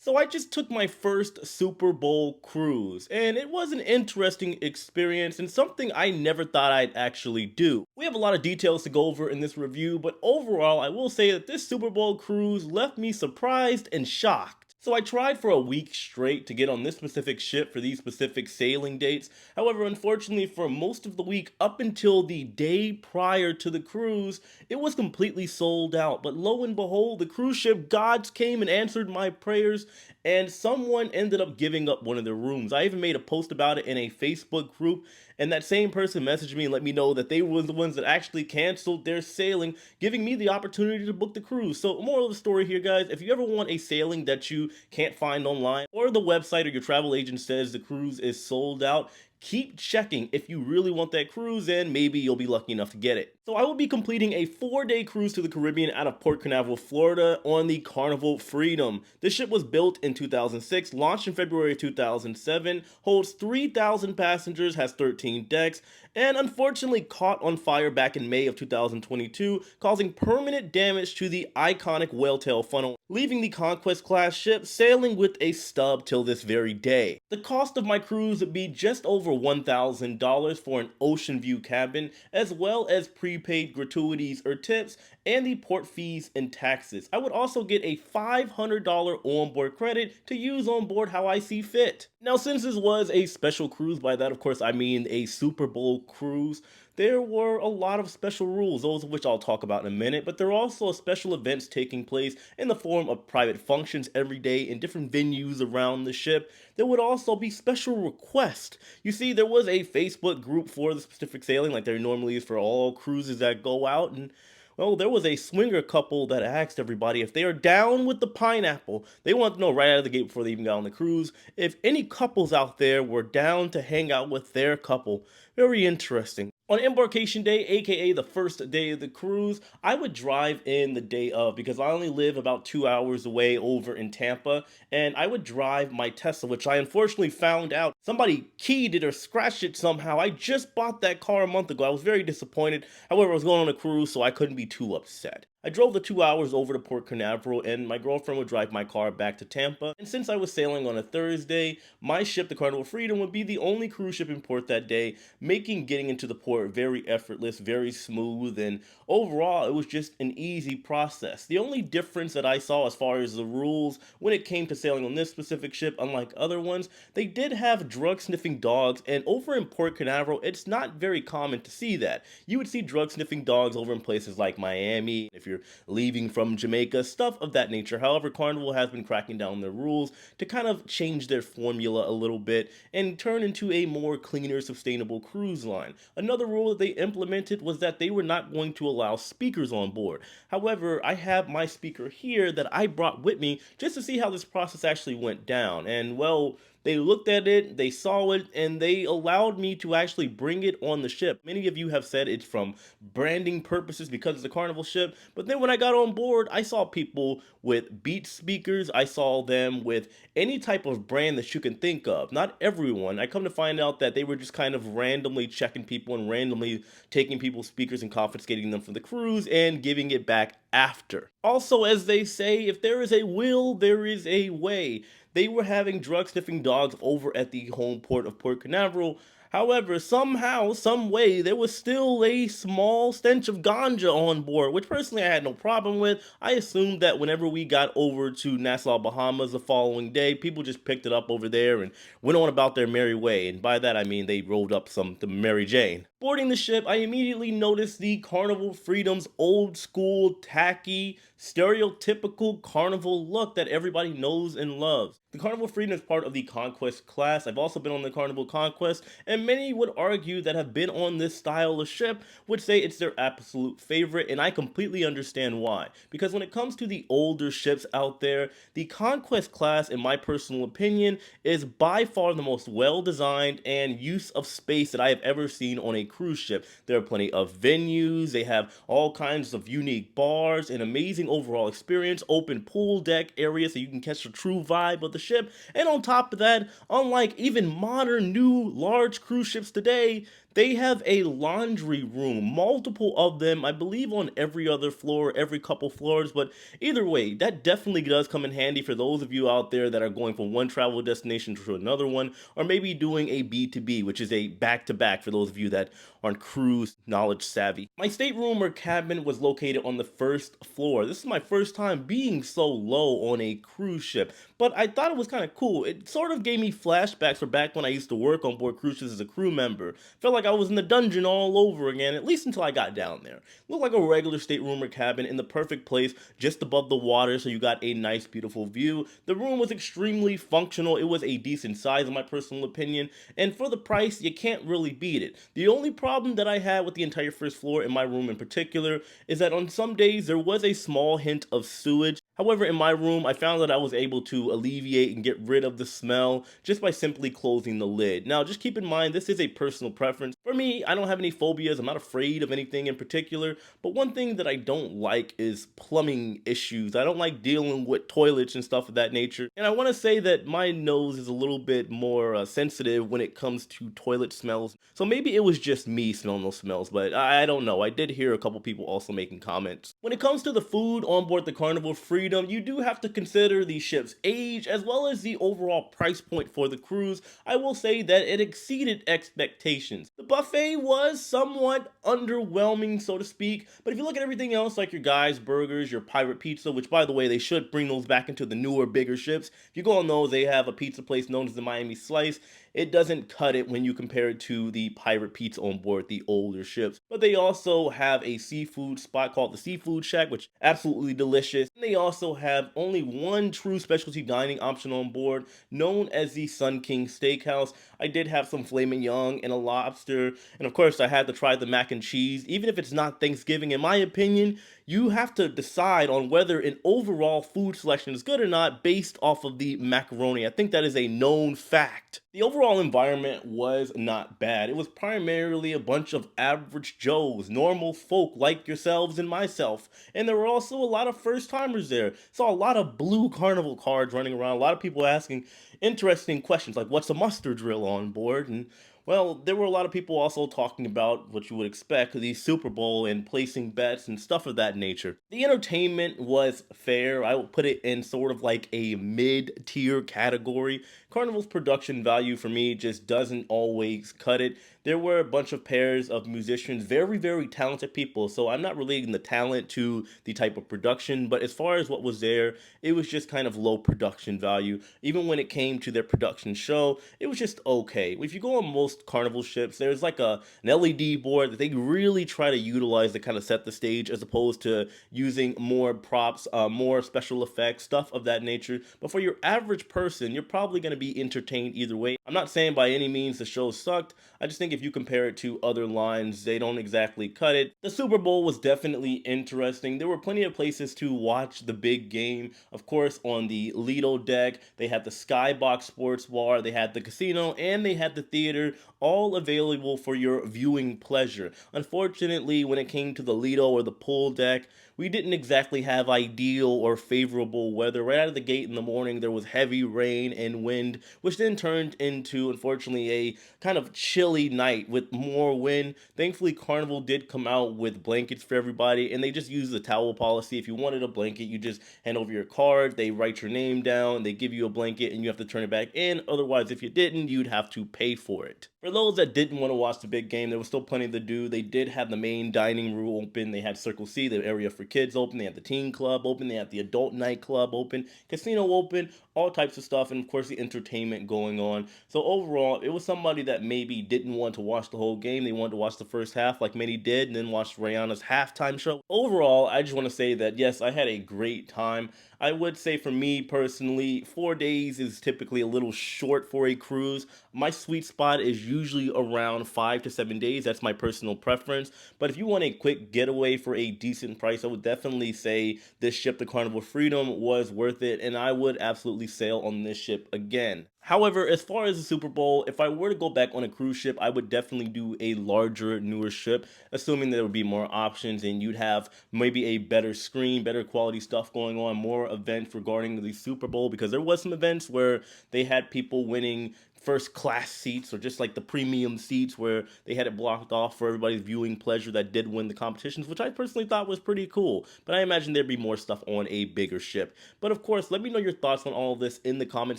So I just took my first Super Bowl cruise, and it was an interesting experience and something I never thought I'd actually do. We have a lot of details to go over in this review, but overall I will say that this Super Bowl cruise left me surprised and shocked. So I tried for a week straight to get on this specific ship for these specific sailing dates. However, unfortunately for most of the week up until the day prior to the cruise, it was completely sold out. But lo and behold, the cruise ship gods came and answered my prayers, and someone ended up giving up one of their rooms. I even made a post about it in a Facebook group, and that same person messaged me and let me know that they were the ones that actually canceled their sailing, giving me the opportunity to book the cruise. So, moral of the story here, guys, if you ever want a sailing that you can't find online, or the website or your travel agent says the cruise is sold out, keep checking if you really want that cruise, and maybe you'll be lucky enough to get it. So I will be completing a 4-day cruise to the Caribbean out of Port Canaveral, Florida on the Carnival Freedom. This ship was built in 2006, launched in February 2007, holds 3,000 passengers, has 13 decks, and unfortunately caught on fire back in May of 2022, causing permanent damage to the iconic whale-tail funnel, leaving the Conquest class ship sailing with a stub till this very day. The cost of my cruise would be just over $1,000 for an ocean view cabin, as well as prepaid gratuities or tips, and the port fees and taxes. I would also get a $500 onboard credit to use on board how I see fit. Now, since this was a special cruise, by that of course I mean a Super Bowl cruise, there were a lot of special rules, those of which I'll talk about in a minute, but there are also special events taking place in the form of private functions every day in different venues around the ship. There would also be special requests. You see, there was a Facebook group for the specific sailing, like there normally is for all cruises that go out, and well, there was a swinger couple that asked everybody if they are down with the pineapple. They wanted to know right out of the gate before they even got on the cruise if any couples out there were down to hang out with their couple. Very interesting. On embarkation day, aka the first day of the cruise, I would drive in the day of because I only live about 2 hours away over in Tampa, and I would drive my Tesla, which I unfortunately found out somebody keyed it or scratched it somehow. I just bought that car a month ago. I was very disappointed. However, I was going on a cruise, so I couldn't be too upset. I drove the 2 hours over to Port Canaveral, and my girlfriend would drive my car back to Tampa. And since I was sailing on a Thursday, my ship, the Carnival Freedom, would be the only cruise ship in port that day, making getting into the port very effortless, very smooth, and overall, it was just an easy process. The only difference that I saw as far as the rules when it came to sailing on this specific ship, unlike other ones, they did have drug sniffing dogs, and over in Port Canaveral, it's not very common to see that. You would see drug sniffing dogs over in places like Miami, if you're leaving from Jamaica, stuff of that nature. However, Carnival has been cracking down on their rules to kind of change their formula a little bit and turn into a more cleaner, sustainable cruise line. Another rule that they implemented was that they were not going to allow speakers on board. However, I have my speaker here that I brought with me just to see how this process actually went down. And well, they looked at it, they saw it, and they allowed me to actually bring it on the ship. Many of you have said it's from branding purposes because it's a Carnival ship, but then when I got on board, I saw people with Beats speakers, I saw them with any type of brand that you can think of. Not everyone. I come to find out that they were just kind of randomly checking people and randomly taking people's speakers and confiscating them from the cruise and giving it back after. Also, as they say, if there is a will, there is a way. They were having drug sniffing dogs over at the home port of Port Canaveral. However, somehow, some way, there was still a small stench of ganja on board, which personally I had no problem with. I assumed that whenever we got over to Nassau, Bahamas the following day, people just picked it up over there and went on about their merry way. And by that I mean they rolled up some the Mary Jane. Boarding the ship, I immediately noticed the Carnival Freedom's old school, tacky, stereotypical Carnival look that everybody knows and loves. The Carnival Freedom is part of the Conquest class. I've also been on the Carnival Conquest, and many would argue that have been on this style of ship would say it's their absolute favorite, and I completely understand why. Because when it comes to the older ships out there, the Conquest class, in my personal opinion, is by far the most well-designed and use of space that I have ever seen on a cruise ship. There are plenty of venues, they have all kinds of unique bars, an amazing overall experience, open pool deck area so you can catch the true vibe of the ship, and on top of that, unlike even modern new large cruise ships today, They have a laundry room, multiple of them, I believe on every other floor, every couple floors, but either way, that definitely does come in handy for those of you out there that are going from one travel destination to another one, or maybe doing a B2B, which is a back-to-back for those of you that aren't cruise knowledge savvy. My stateroom or cabin was located on the first floor. This is my first time being so low on a cruise ship, but I thought it was kind of cool. It sort of gave me flashbacks for back when I used to work on board cruises as a crew member. Felt like I was in the dungeon all over again, at least until I got down there. Looked like a regular stateroom or cabin in the perfect place, just above the water, so you got a nice, beautiful view. The room was extremely functional. It was a decent size, in my personal opinion, and for the price, you can't really beat it. The only problem that I had with the entire first floor, in my room in particular, is that on some days there was a small hint of sewage. However, in my room, I found that I was able to alleviate and get rid of the smell just by simply closing the lid. Now, just keep in mind, this is a personal preference. For me, I don't have any phobias. I'm not afraid of anything in particular. But one thing that I don't like is plumbing issues. I don't like dealing with toilets and stuff of that nature. And I want to say that my nose is a little bit more sensitive when it comes to toilet smells. So maybe it was just me smelling those smells, but I don't know. I did hear a couple people also making comments. When it comes to the food on board the Carnival Freedom, you do have to consider the ship's age as well as the overall price point for the cruise. I will say that it exceeded expectations. The buffet was somewhat underwhelming, so to speak, but if you look at everything else like your guys burgers, your pirate pizza, which by the way, they should bring those back into the newer, bigger ships. If you go on those, they have a pizza place known as the Miami Slice. It doesn't cut it when you compare it to the pirate pizza on board the older ships. But they also have a seafood spot called the Seafood Shack, which is absolutely delicious. And they also have only one true specialty dining option on board, known as the Sun King Steakhouse. I did have some filet mignon and a lobster, and of course I had to try the mac and cheese. Even if it's not Thanksgiving, in my opinion, you have to decide on whether an overall food selection is good or not based off of the macaroni. I think that is a known fact. The overall environment was not bad. It was primarily a bunch of average Joes, normal folk like yourselves and myself. And there were also a lot of first timers there. Saw a lot of blue Carnival cards running around, a lot of people asking interesting questions like what's a muster drill on board? And well, there were a lot of people also talking about what you would expect, the Super Bowl and placing bets and stuff of that nature. The entertainment was fair. I would put it in sort of like a mid-tier category. Carnival's production value for me just doesn't always cut it. There were a bunch of pairs of musicians, very, very talented people. So I'm not relating the talent to the type of production, but as far as what was there, it was just kind of low production value. Even when it came to their production show, it was just okay. If you go on most Carnival ships, there's like an LED board that they really try to utilize to kind of set the stage as opposed to using more props, more special effects, stuff of that nature. But for your average person, you're probably going to be entertained either way. I'm not saying by any means the show sucked. I just think if you compare it to other lines, they don't exactly cut it. The Super Bowl was definitely interesting. There were plenty of places to watch the big game. Of course, on the Lido deck, they had the Skybox Sports Bar, they had the casino, and they had the theater, all available for your viewing pleasure. Unfortunately, when it came to the Lido or the pool deck, we didn't exactly have ideal or favorable weather. Right out of the gate in the morning, there was heavy rain and wind, which then turned into, unfortunately, a kind of chilly night with more wind. Thankfully, Carnival did come out with blankets for everybody, and they just used the towel policy. If you wanted a blanket, you just hand over your card, they write your name down, they give you a blanket, and you have to turn it back in. Otherwise, if you didn't, you'd have to pay for it. For those that didn't want to watch the big game, there was still plenty to do. They did have the main dining room open. They had Circle C, the area for kids open. They had the teen club open. They had the adult nightclub open, casino open, all types of stuff, and of course the entertainment going on. So overall, it was somebody that maybe didn't want to watch the whole game. They wanted to watch the first half like many did, and then watch Rihanna's halftime show. Overall, I just want to say that yes, I had a great time. I would say for me personally, 4 days is typically a little short for a cruise. My sweet spot is usually around 5 to 7 days. That's my personal preference. But if you want a quick getaway for a decent price, I would definitely say this ship, the Carnival Freedom, was worth it, and I would absolutely sail on this ship again. However, as far as the Super Bowl, if I were to go back on a cruise ship, I would definitely do a larger, newer ship, assuming there would be more options and you'd have maybe a better screen, better quality stuff going on, more events regarding the Super Bowl, because there was some events where they had people winning first class seats or just like the premium seats where they had it blocked off for everybody's viewing pleasure that did win the competitions, which I personally thought was pretty cool. But I imagine there'd be more stuff on a bigger ship. But of course, let me know your thoughts on all of this in the comment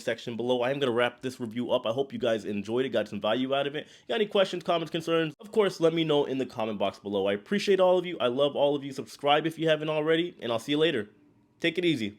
section below. I am going to wrap this review up. I hope you guys enjoyed it, got some value out of it. Got any questions, comments, concerns? Of course, let me know in the comment box below. I appreciate all of you. I love all of you. Subscribe if you haven't already, and I'll see you later. Take it easy.